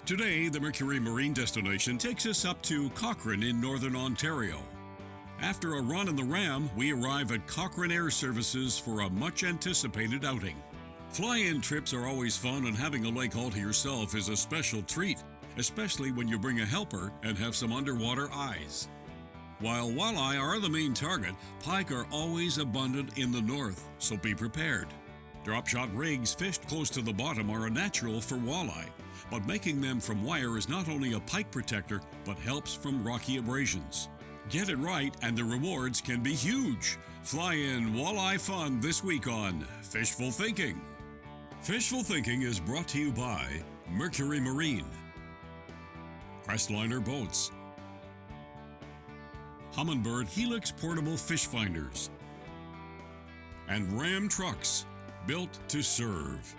Today, the Mercury Marine destination takes us up to Cochrane in northern Ontario. After a run in the Ram, we arrive at Cochrane Air Services for a much-anticipated outing. Fly-in trips are always fun, and having a lake all to yourself is a special treat, especially when you bring a helper and have some underwater eyes. While walleye are the main target, pike are always abundant in the north, so be prepared. Drop-shot rigs fished close to the bottom are a natural for walleye, but making them from wire is not only a pike protector, but helps from rocky abrasions. Get it right and the rewards can be huge. Fly in walleye fun this week on Fishful Thinking. Fishful Thinking is brought to you by Mercury Marine, Crestliner Boats, Humminbird Helix Portable Fish Finders, and Ram Trucks, built to serve.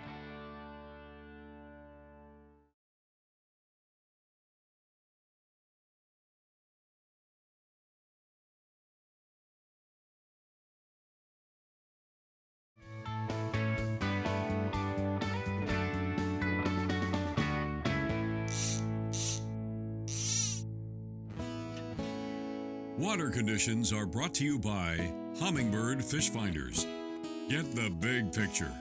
Water conditions are brought to you by Humminbird Fish Finders. Get the big picture.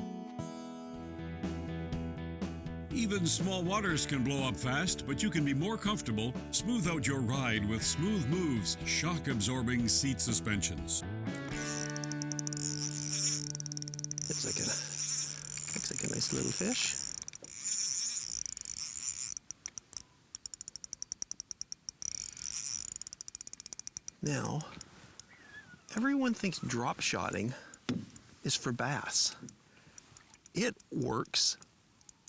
Even small waters can blow up fast, but you can be more comfortable. Smooth out your ride with Smooth Move's shock-absorbing seat suspensions. Looks like a nice little fish. Now, everyone thinks drop shotting is for bass. It works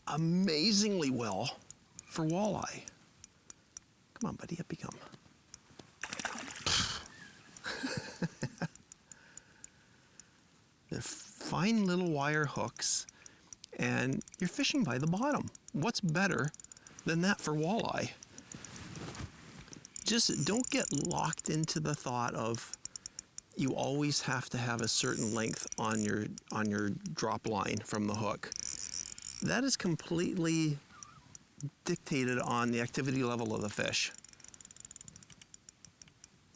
amazingly well for walleye. Come on, buddy, up you come. They're fine little wire hooks, and you're fishing by the bottom. What's better than that for walleye? Just don't get locked into the thought of you always have to have a certain length on your drop line from the hook. That is completely dictated on the activity level of the fish.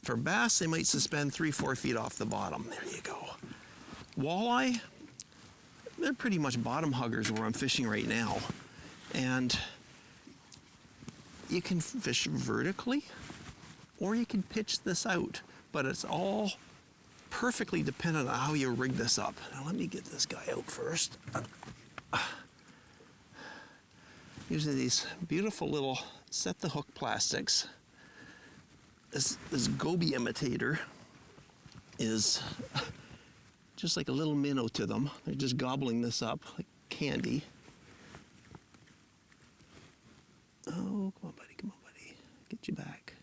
For bass, they might suspend 3-4 feet off the bottom. There you go. Walleye, they're pretty much bottom huggers where I'm fishing right now. And you can fish vertically, or you can pitch this out, but it's all perfectly dependent on how you rig this up. Now let me get this guy out first. Using these beautiful little set the hook plastics. This goby imitator is just like a little minnow to them. They're just gobbling this up like candy. Oh, come on, buddy, get you back.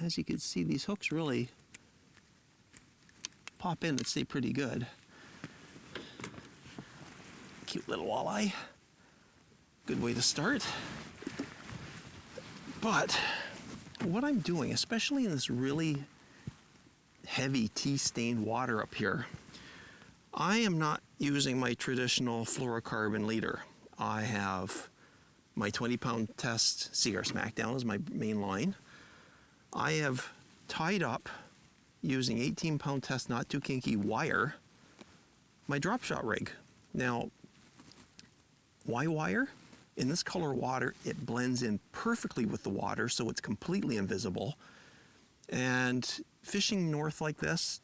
As you can see, these hooks really pop in and stay pretty good. Cute little walleye. Good way to start. But what I'm doing, especially in this really heavy tea-stained water up here, I am not using my traditional fluorocarbon leader. I have my 20-pound test CR Smackdown is my main line. I have tied up using 18-pound test not too kinky wire my drop shot rig. Now, why wire? In this color water, it blends in perfectly with the water, so it's completely invisible. And fishing north like this,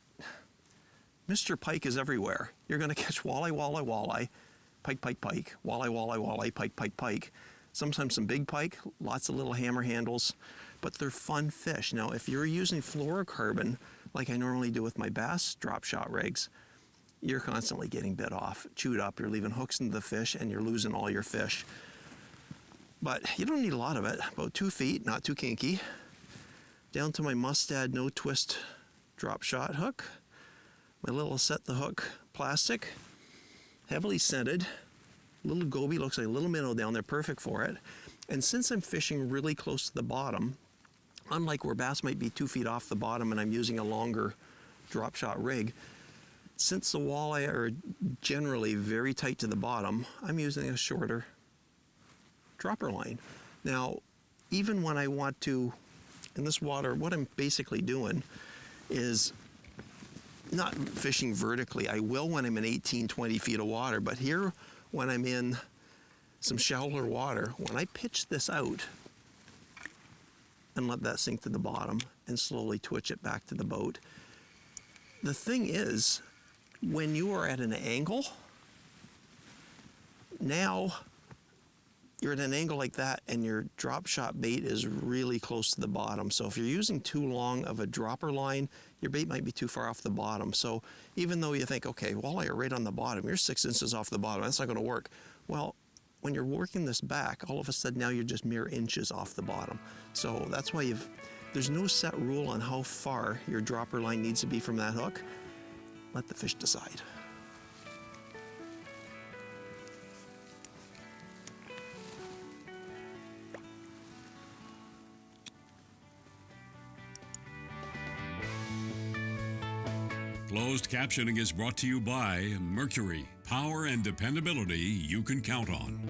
Mr. Pike is everywhere. You're gonna catch walleye, walleye, walleye, pike, pike, pike, walleye, walleye, walleye, pike, pike, pike. Sometimes some big pike, lots of little hammer handles, but they're fun fish. Now, if you're using fluorocarbon, like I normally do with my bass drop shot rigs, you're constantly getting bit off, chewed up, you're leaving hooks into the fish, and you're losing all your fish. But you don't need a lot of it, about 2 feet, not too kinky. Down to my Mustad no twist drop shot hook. My little set the hook plastic, heavily scented. Little goby, looks like a little minnow down there, perfect for it. And since I'm fishing really close to the bottom, unlike where bass might be 2 feet off the bottom and I'm using a longer drop shot rig, since the walleye are generally very tight to the bottom, I'm using a shorter dropper line. Now, even when I want to, in this water, what I'm basically doing is not fishing vertically. I will when I'm in 18, 20 feet of water, but here when I'm in some shallower water, when I pitch this out and let that sink to the bottom and slowly twitch it back to the boat, the thing is, when you are at an angle, now you're at an angle like that and your drop shot bait is really close to the bottom. So if you're using too long of a dropper line, your bait might be too far off the bottom. So even though you think, okay, walleye are right on the bottom, you're 6 inches off the bottom, that's not gonna work. Well, when you're working this back, all of a sudden now you're just mere inches off the bottom. So that's why there's no set rule on how far your dropper line needs to be from that hook. Let the fish decide. Closed captioning is brought to you by Mercury, power and dependability you can count on.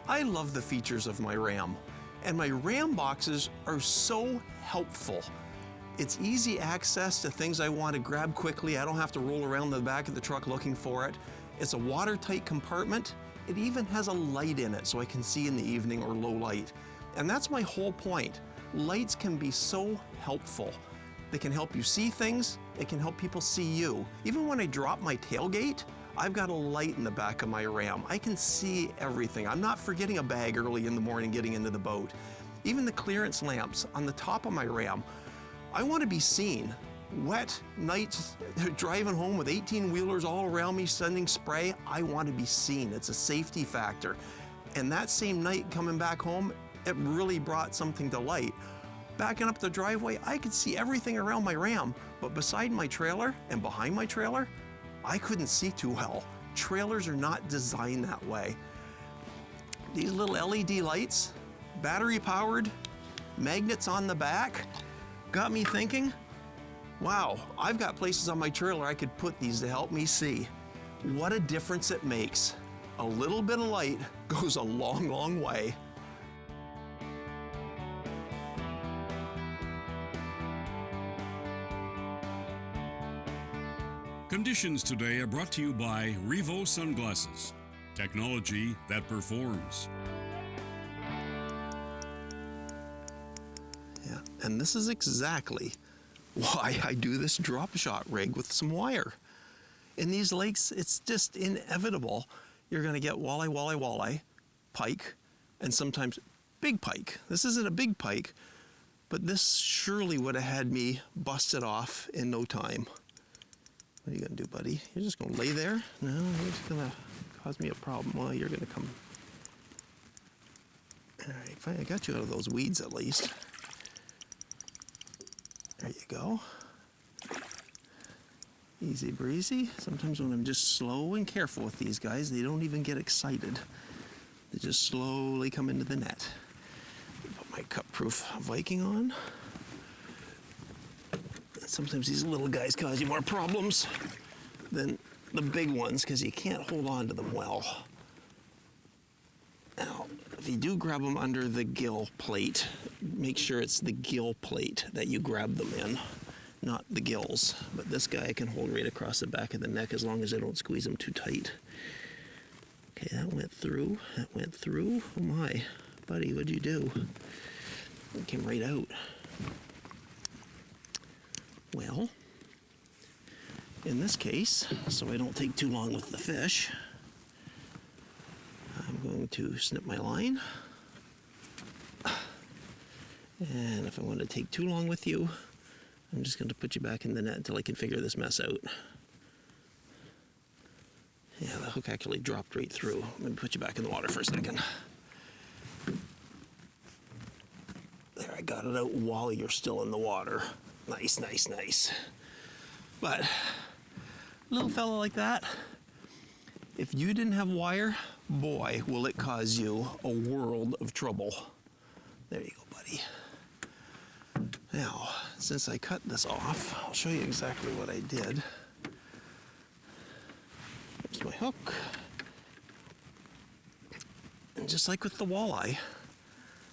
I love the features of my Ram, and my Ram boxes are so helpful. It's easy access to things I want to grab quickly. I don't have to roll around the back of the truck looking for it. It's a watertight compartment. It even has a light in it so I can see in the evening or low light. And that's my whole point. Lights can be so helpful. They can help you see things. It can help people see you. Even when I drop my tailgate, I've got a light in the back of my Ram. I can see everything. I'm not forgetting a bag early in the morning getting into the boat. Even the clearance lamps on the top of my Ram, I want to be seen. Wet nights, driving home with 18-wheelers all around me sending spray, I want to be seen. It's a safety factor. And that same night coming back home, it really brought something to light. Backing up the driveway, I could see everything around my Ram, but beside my trailer and behind my trailer, I couldn't see too well. Trailers are not designed that way. These little LED lights, battery powered, magnets on the back, got me thinking, wow, I've got places on my trailer I could put these to help me see. What a difference it makes. A little bit of light goes a long, long way. Conditions today are brought to you by Revo Sunglasses, technology that performs. Yeah, and this is exactly why I do this drop shot rig with some wire. In these lakes, it's just inevitable. You're gonna get walleye, walleye, walleye, pike, and sometimes big pike. This isn't a big pike, but this surely would have had me busted off in no time. What are you gonna do, buddy? You're just gonna lay there? No, you're just gonna cause me a problem. Well, you're gonna come. All right, fine, I got you out of those weeds at least. There you go. Easy breezy. Sometimes when I'm just slow and careful with these guys, they don't even get excited. They just slowly come into the net. Put my cut-proof Viking on. Sometimes these little guys cause you more problems than the big ones because you can't hold on to them well. Now, if you do grab them under the gill plate, make sure it's the gill plate that you grab them in, not the gills. But this guy I can hold right across the back of the neck as long as I don't squeeze them too tight. Okay, that went through. That went through. Oh my, buddy, what'd you do? It came right out. Well, in this case, so I don't take too long with the fish, I'm going to snip my line. And if I want to take too long with you, I'm just going to put you back in the net until I can figure this mess out. Yeah, the hook actually dropped right through. Let me put you back in the water for a second. There, I got it out while you're still in the water. Nice, nice, nice. But a little fella like that, if you didn't have wire, boy, will it cause you a world of trouble. There you go, buddy. Now, since I cut this off, I'll show you exactly what I did. There's my hook. And just like with the walleye,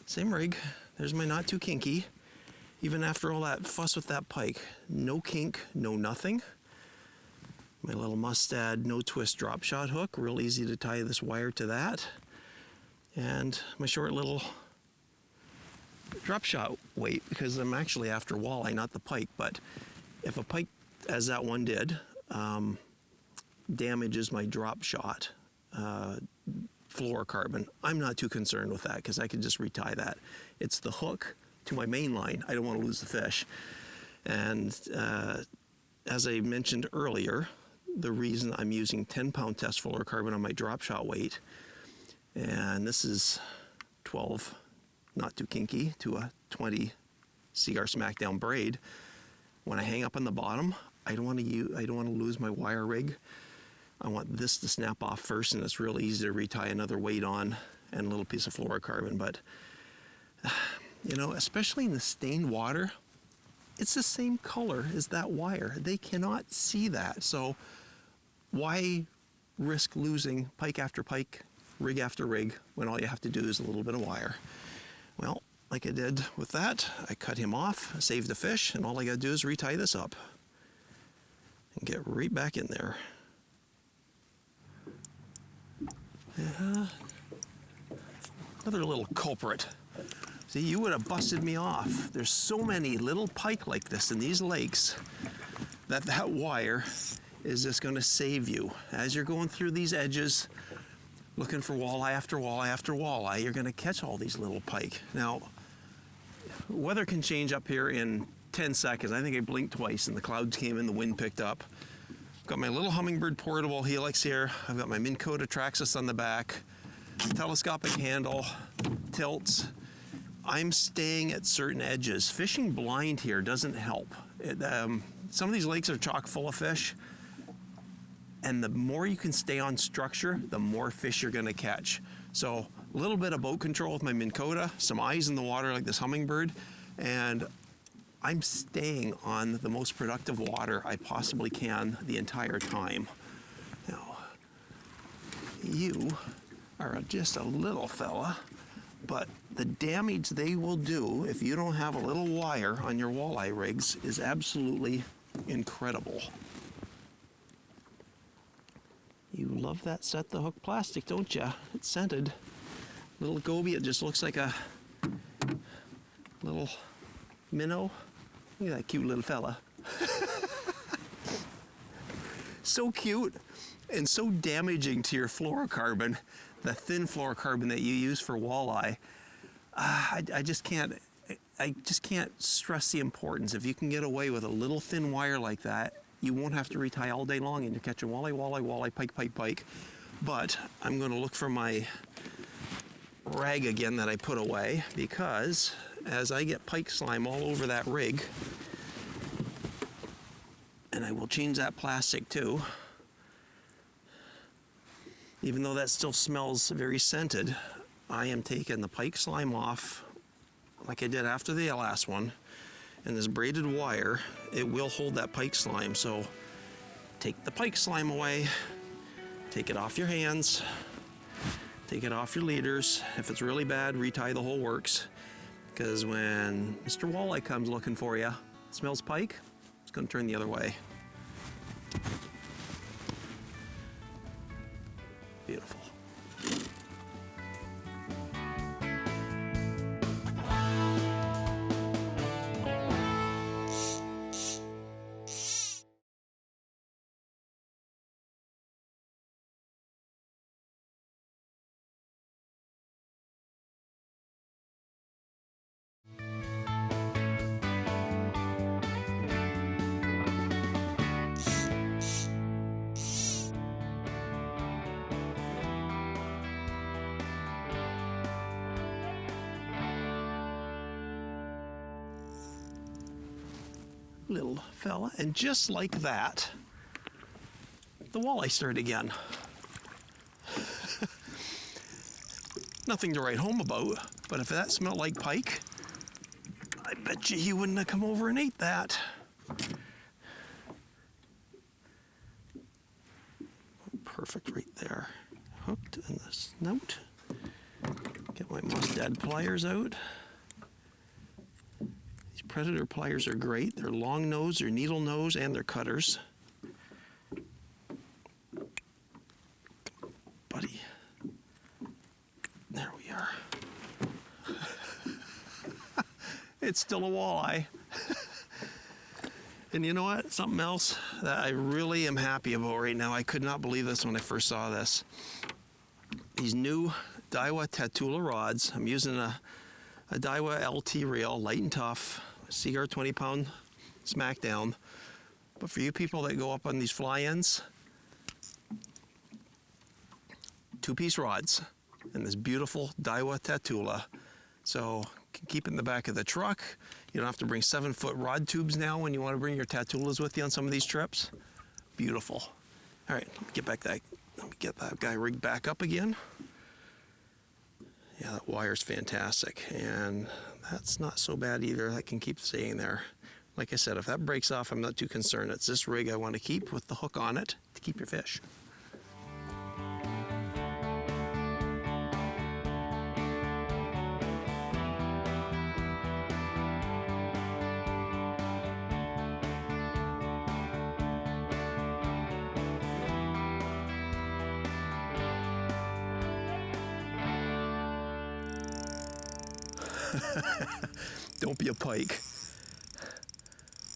same rig. There's my not too kinky. Even after all that fuss with that pike, no kink, no nothing. My little Mustad no twist drop shot hook, real easy to tie this wire to that. And my short little drop shot weight, because I'm actually after walleye, not the pike. But if a pike, as that one did, damages my drop shot fluorocarbon, I'm not too concerned with that because I can just retie that. It's the hook to my main line. I don't want to lose the fish. And as I mentioned earlier, the reason I'm using 10-pound test fluorocarbon on my drop shot weight, and this is 12, not too kinky, to a 20 cigar smackdown braid. When I hang up on the bottom, I don't want to lose my wire rig. I want this to snap off first, and it's real easy to retie another weight on and a little piece of fluorocarbon. But you know, especially in the stained water, it's the same color as that wire. They cannot see that. So why risk losing pike after pike, rig after rig, when all you have to do is a little bit of wire? Well, like I did with that, I cut him off, saved the fish, and all I got to do is retie this up and get right back in there. Another little culprit. See, you would have busted me off. There's so many little pike like this in these lakes that wire is just going to save you. As you're going through these edges, looking for walleye after walleye after walleye, you're going to catch all these little pike. Now, weather can change up here in 10 seconds. I think I blinked twice and the clouds came in, the wind picked up. Got my little Humminbird portable helix here. I've got my Minn Kota Traxxas on the back, telescopic handle, tilts. I'm staying at certain edges. Fishing blind here doesn't help. Some of these lakes are chock full of fish, and the more you can stay on structure, the more fish you're gonna catch. So a little bit of boat control with my Minn Kota, some eyes in the water like this Humminbird, and I'm staying on the most productive water I possibly can the entire time. Now, you are just a little fella, but the damage they will do if you don't have a little wire on your walleye rigs is absolutely incredible. You love that set the hook plastic, don't you? It's scented. Little goby, it just looks like a little minnow. Look at that cute little fella. So cute and so damaging to your fluorocarbon, the thin fluorocarbon that you use for walleye. I just can't stress the importance. If you can get away with a little thin wire like that, you won't have to retie all day long and you're catching walleye, pike. But I'm going to look for my rag again that I put away, because as I get pike slime all over that rig, and I will change that plastic too, even though that still smells very scented, I am taking the pike slime off like I did after the last one, and this braided wire, it will hold that pike slime. So take the pike slime away, take it off your hands, take it off your leaders. If it's really bad, retie the whole works, because when Mr. Walleye comes looking for you, smells pike, it's going to turn the other way. Beautiful. little fella. And just like that, the walleye stirred again. Nothing to write home about, but if that smelled like pike, I bet you he wouldn't have come over and ate that. Perfect right there. Hooked in the snout. Get my mustad pliers out. These Predator pliers are great. They're long nose, they're needle nose, and they're cutters. Buddy. There we are. It's still a walleye. And you know what? Something else that I really am happy about right now. I could not believe this when I first saw this. These new Daiwa Tatula rods. I'm using a Daiwa LT reel, light and tough, Seaguar 20-pound smackdown. But for you people that go up on these fly-ins, 2-piece rods and this beautiful Daiwa Tatula. So can keep it in the back of the truck. You don't have to bring 7-foot rod tubes now when you want to bring your Tatulas with you on some of these trips. Beautiful. All right, let me get that guy rigged back up again. Yeah, that wire's fantastic, and that's not so bad either. That can keep staying there. Like I said, if that breaks off, I'm not too concerned. It's this rig I want to keep with the hook on it to keep your fish. Don't be a pike.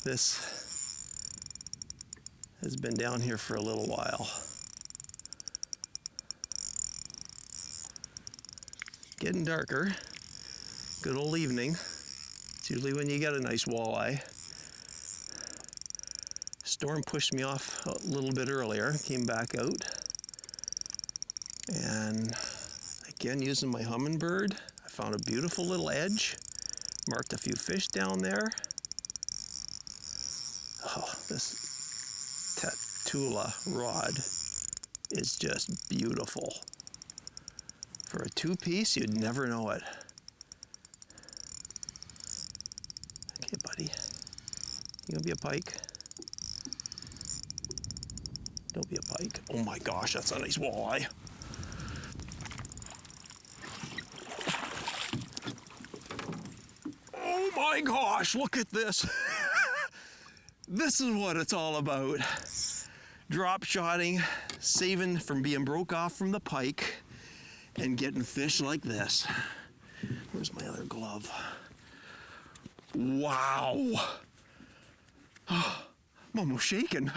This has been down here for a little while. Getting darker. Good old evening. It's usually when you get a nice walleye. Storm pushed me off a little bit earlier. Came back out. And again, using my Humminbird, I found a beautiful little edge. Marked a few fish down there. Oh, this Tatula rod is just beautiful. For a 2-piece, you'd never know it. Okay, buddy. You gonna be a pike? Don't be a pike. Oh my gosh, that's a nice walleye. Oh my gosh, look at this. This is what it's all about. Drop shotting, saving from being broke off from the pike, and getting fish like this. Where's my other glove? Wow. I'm almost shaking.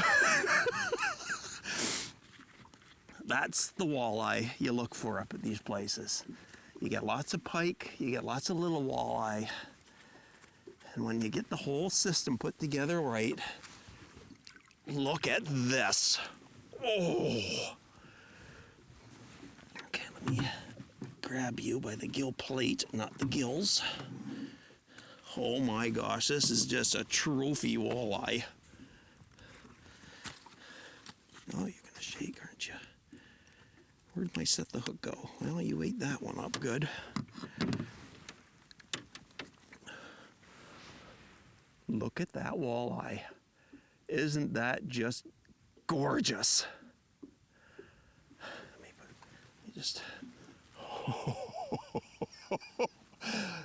That's the walleye you look for up at these places. You get lots of pike, you get lots of little walleye. And when you get the whole system put together right, look at this. Oh. Okay, let me grab you by the gill plate, not the gills. Oh my gosh, this is just a trophy walleye. Oh, you're gonna shake, aren't you? Where'd my set the hook go? Well, you ate that one up good. Look at that walleye. Isn't that just gorgeous? Let me just...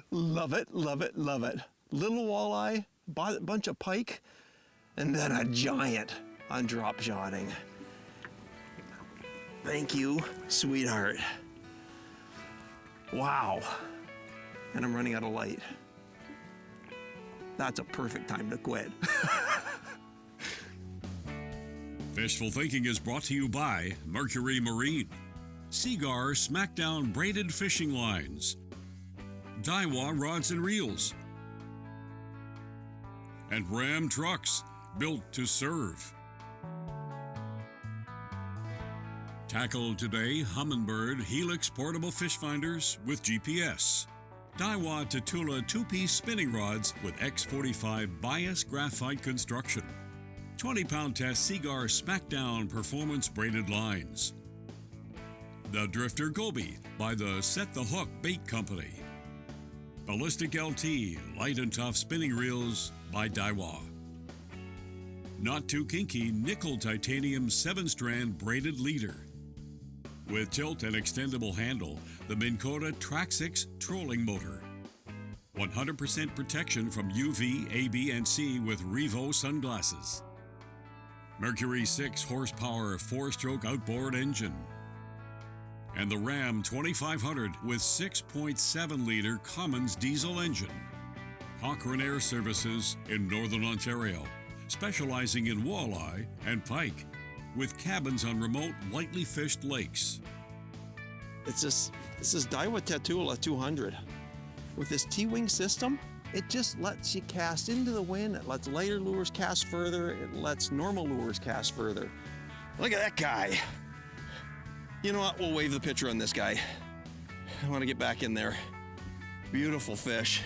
Love it, love it, love it. Little walleye, bunch of pike, and then a giant on drop shotting. Thank you, sweetheart. Wow. And I'm running out of light. That's a perfect time to quit. Fishful Thinking is brought to you by Mercury Marine, Seaguar Smackdown Braided Fishing Lines, Daiwa Rods and Reels, and Ram Trucks, built to serve. Tackle today Humminbird Helix portable fish finders with GPS. Daiwa Tatula two-piece spinning rods with X45 bias graphite construction. 20-pound test Seagar Smackdown performance braided lines. The Drifter Goby by the Set the Hook Bait Company. Ballistic LT light and tough spinning reels by Daiwa. Not Too Kinky nickel titanium 7-strand braided leader. With tilt and extendable handle, the Minn Kota Track 6 trolling motor. 100% protection from UV, AB, and C with Revo sunglasses. Mercury 6 horsepower 4-stroke outboard engine. And the Ram 2500 with 6.7-liter Cummins diesel engine. Cochrane Air Services in Northern Ontario, specializing in walleye and pike, with cabins on remote, lightly fished lakes. This is Daiwa Tatula 200. With this T-wing system, it just lets you cast into the wind. It lets lighter lures cast further. It lets normal lures cast further. Look at that guy. You know what? We'll wave the picture on this guy. I want to get back in there. Beautiful fish.